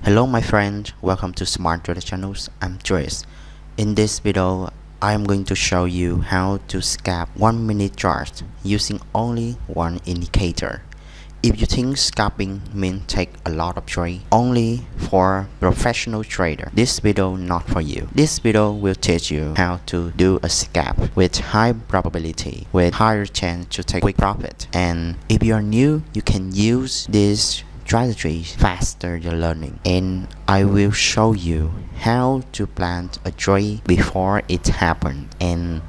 Hello my friend, welcome to Smart Trader Channels. I'm Trace. In this video, I am going to show you how to scalp 1 minute chart using only one indicator. If you think scalping means take a lot of trade only for professional trader, this video not for you. This video will teach you how to do a scalp with high probability with higher chance to take quick profit. And if you are new, you can use this strategy faster you're learning, and I will show you how to plant a trade before it happens. And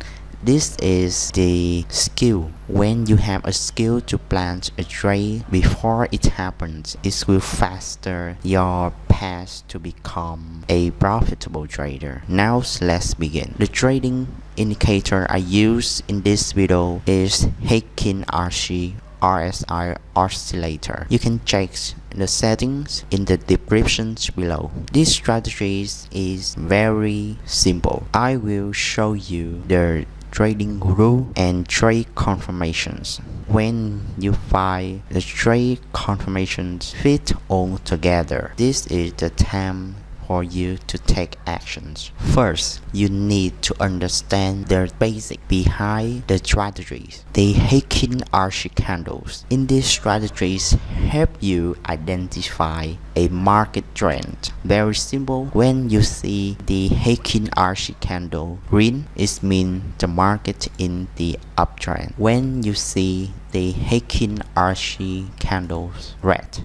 this is the skill. When you have a skill to plant a trade before it happens, it will faster your path to become a profitable trader. Now let's begin. The trading indicator I use in this video is Heikin Ashi RSI Oscillator. You can check the settings in the descriptions below. This strategy is very simple. I will show you the trading rule and trade confirmations. When you find the trade confirmations fit all together, this is the time for you to take actions. First, you need to understand the basic behind the strategies. The Heikin Ashi candles in these strategies help you identify a market trend. Very simple. When you see the Heikin Ashi candle green, it means the market in the uptrend. When you see the Heikin Ashi candles red,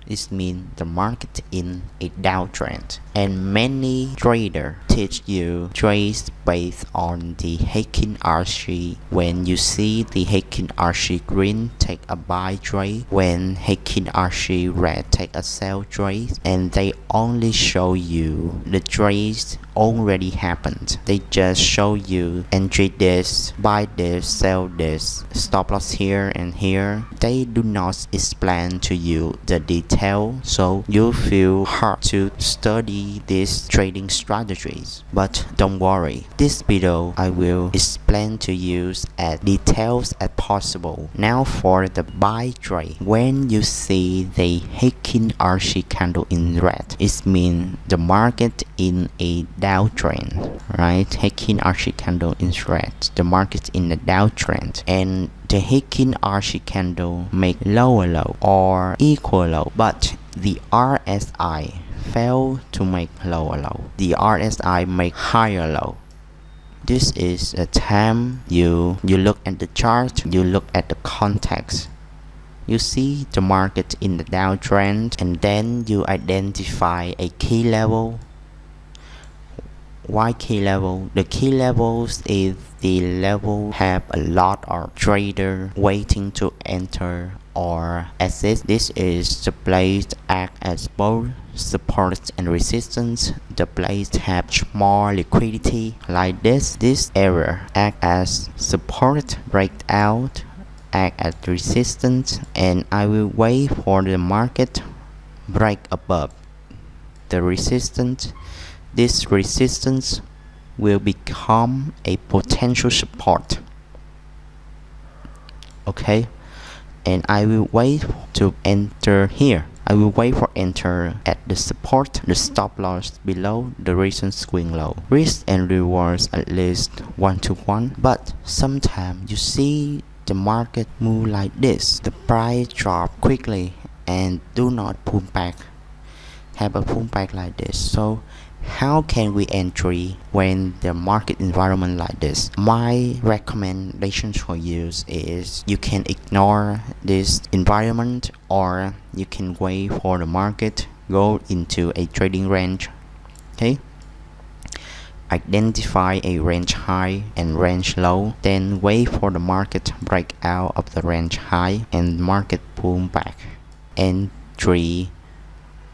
it means the market in a downtrend. And many traders teach you trades based on the Heikin Ashi. When you see the Heikin Ashi green, take a buy trade. When Heikin Ashi red, take a sell trade. And they only show you the trades already happened. They just show you entry this, buy this, sell this, stop loss here and here. They do not explain to you the detail, so you feel hard to study these trading strategies. But don't worry, this video I will explain to you as details as possible. Now for the buy trade. When you see the Heikin Ashi candle in red, it means the market in a downtrend, right? Heikin Ashi candle in red, the market in the downtrend, and the Heikin Ashi candle make lower low or equal low, but the RSI fail to make lower low. The RSI make higher low. This is a time you look at the chart, you look at the context. You see the market in the downtrend, and then you identify a key level. Why key level? The key levels is the level have a lot of trader waiting to enter or exit. This is the place act as both support and resistance. The place have more liquidity like this. This area act as support, breakout, act as resistance, and I will wait for the market break above the resistance. This resistance will become a potential support. Okay, and I will wait to enter here. I will wait for enter at the support, the stop loss below the recent swing low. Risk and rewards at least 1-to-1, but sometimes you see the market move like this. The price drop quickly and do not pull back, have a pullback like this. So how can we entry when the market environment like this? My recommendation for you is you can ignore this environment, or you can wait for the market go into a trading range. Okay, identify a range high and range low, then wait for the market break out of the range high and market pull back. Entry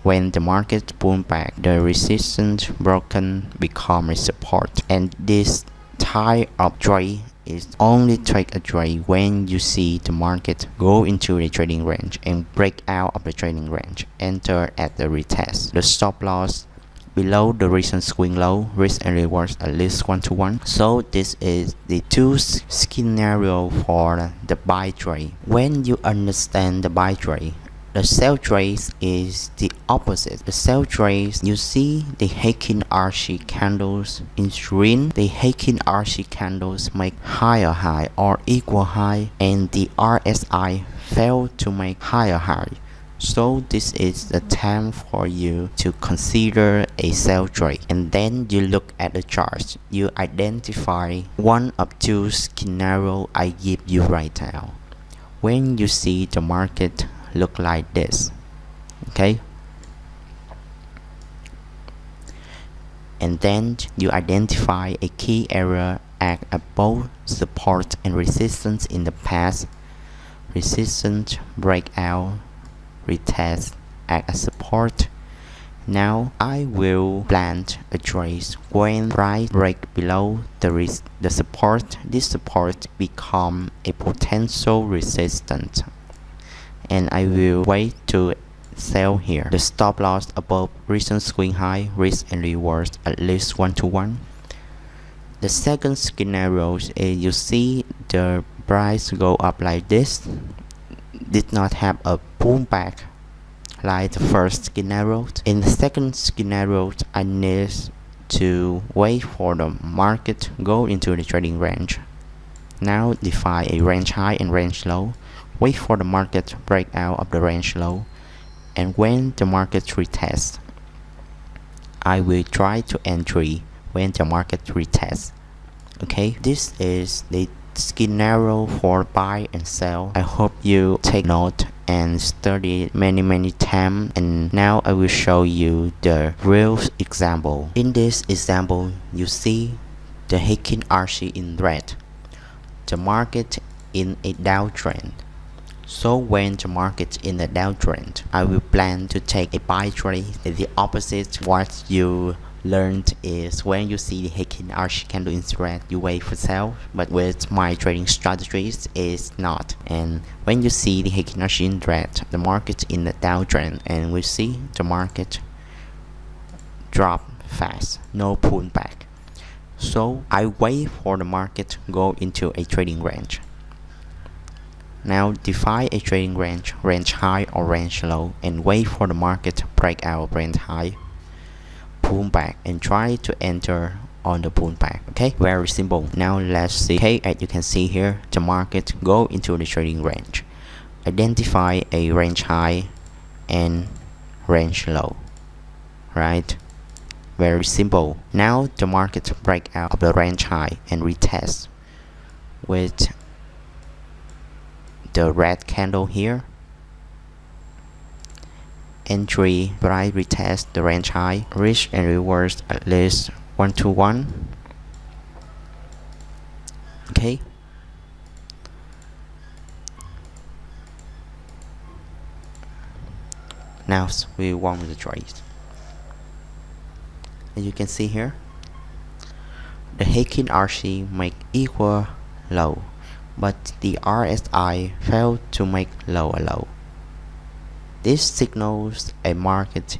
when the market pull back, the resistance broken become a support. And this type of trade is only take a trade when you see the market go into the trading range and break out of the trading range. Enter at the retest. The stop loss below the recent swing low, risk and rewards at least 1-to-1. So this is the two scenario for the buy trade. When you understand the buy trade, The sell trade is the opposite. The sell trade, you see the Heikin Ashi candles in green. The Heikin Ashi candles make higher high or equal high, and the RSI fail to make higher high. So this is the time for you to consider a sell trade. And then you look at the charts. You identify one of two scenarios I give you right now. When you see the market look like this, okay, and then you identify a key area act as both support and resistance in the past. Resistance breakout, retest, act as support. Now I will plant a trade when price break below the support. This support become a potential resistance, and I will wait to sell here. The stop loss above recent swing high, risk and reward at least 1-to-1. The second scenario is you see the price go up like this, did not have a pullback like the first scenario. In the second scenario, I need to wait for the market go into the trading range. Now define a range high and range low. Wait for the market break out of the range low, and when the market retests, I will try to entry when the market retests. Okay, this is the scenario for buy and sell. I hope you take note and study it many times, and now I will show you the real example. In this example, you see the Heikin Ashi in red, the market in a downtrend. So when the market in the downtrend, I will plan to take a buy trade. The opposite what you learned is when you see the Heikin Ashi candle in red, you wait for sell. But with my trading strategies, it's not. And when you see the Heikin Ashi in red, the market in the downtrend, and we see the market drop fast, no pullback. So I wait for the market go into a trading range. Now define a trading range, range high or range low, and wait for the market to break out range high, pull back, and try to enter on the pullback. Okay, very simple. Now let's see. Okay, as you can see here, the market go into the trading range. Identify a range high and range low. Right? Very simple. Now the market break out of the range high and retest with the red candle here. Entry, price retest the range high, risk and reward at least 1-to-1. Okay. Now we won the trade. As you can see here, the Heikin Ashi make equal low, but the RSI failed to make lower low. This signals a market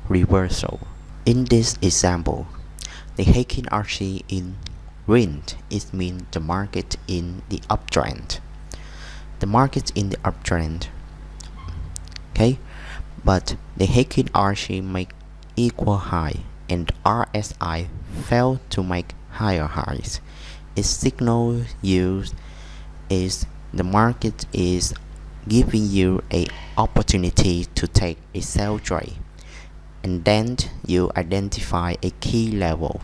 reversal. In this example, the Heikin Ashi in green, it means the market in the uptrend. The market in the uptrend. Okay, but the Heikin Ashi make equal high, and RSI failed to make higher highs. It signals you is the market is giving you a opportunity to take a sell trade, and then you identify a key level.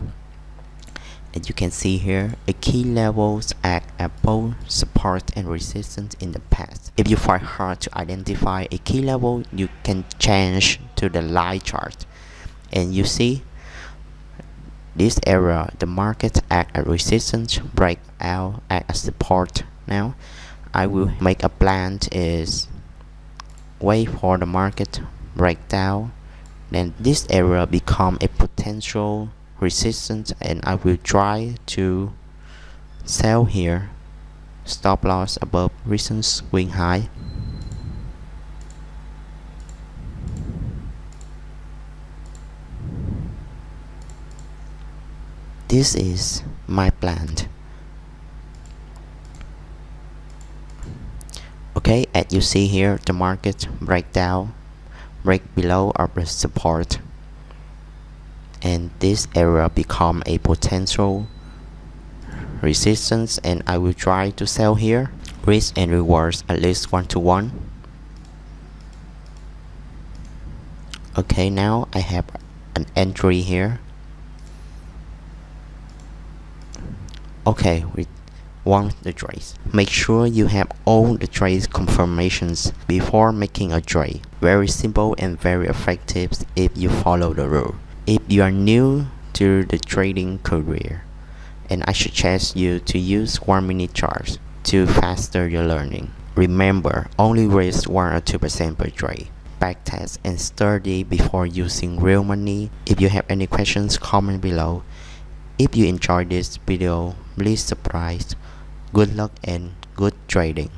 As you can see here, a key levels act as both support and resistance in the past. If you find hard to identify a key level, you can change to the line chart, and you see this area, the market act as resistance, break out act as support. Now I will make a plan is wait for the market breakdown, then this area become a potential resistance, and I will try to sell here. Stop loss above recent swing high. This is my plan. Okay, as you see here, the market break below our support, and this area become a potential resistance, and I will try to sell here. Risk and rewards at least 1 to 1. Okay, now I have an entry here. Okay, we won the trade. Make sure you have all the trade confirmations before making a trade. Very simple and very effective if you follow the rule. If you are new to the trading career, and I suggest you to use 1-minute charts to faster your learning. Remember, only risk 1 or 2% per trade. Backtest and study before using real money. If you have any questions, comment below. If you enjoyed this video, please subscribe. Good luck and good trading.